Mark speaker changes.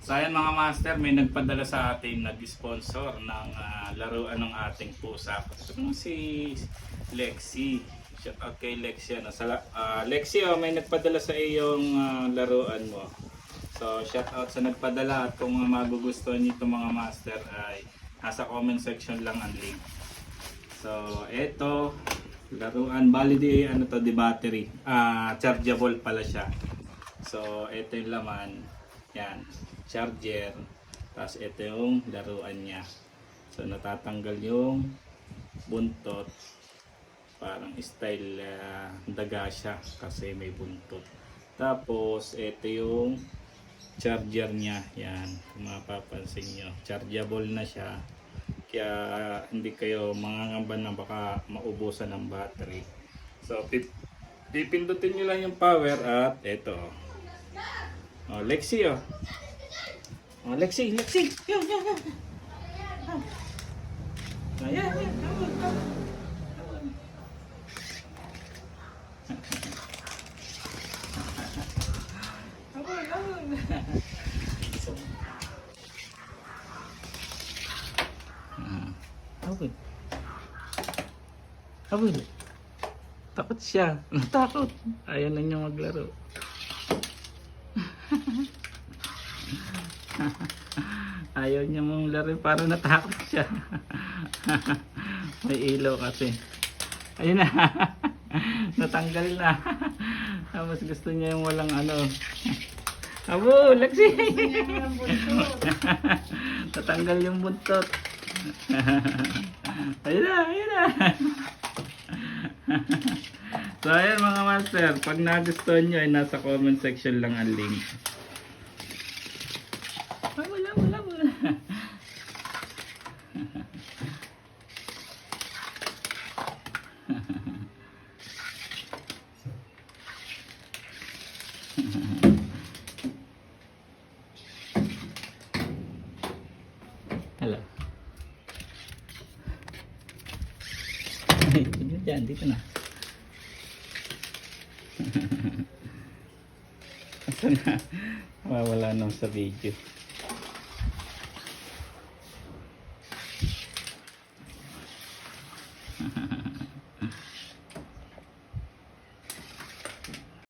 Speaker 1: So ayan mga master, may nagpadala sa atin, nag-sponsor ng laruan ng ating pusa. Ito si Lexi. Shout out kay Lexi. Lexi, may nagpadala sa iyong laruan mo. So shout out sa nagpadala, at kung magugustuhan nito mga master ay nasa comment section lang ang link. So eto, laruan, bali di ano to, di battery. Chargeable pala siya. So eto yung laman. Yan, charger. Tapos ito yung laruan niya. So natatanggal yung buntot. Parang style daga siya kasi may buntot. Tapos ito yung charger niya. Yan, kung mapapansin nyo, chargeable na siya. Kaya hindi kayo mangangamba na baka maubusan ng battery. So pipindutin nyo lang yung power at ito. Oh, Lexi, oh. Oh, Lexi. Yo. Ayan. Abul. Takot siya. Natakot. Ayaw na niya maglaro. Ayaw niya mong laro, para natakot siya. May ilaw kasi. Ayun na. Natanggal na. Mas gusto niya yung walang ano. Abo, Lexi. Natanggal yung buntot. Ayun na. So ayan mga master, pag nagustuhan nyo ay nasa comment section lang ang link. Ay, wala. Hello. Ay, dito na. Asa na? Wala na sa video.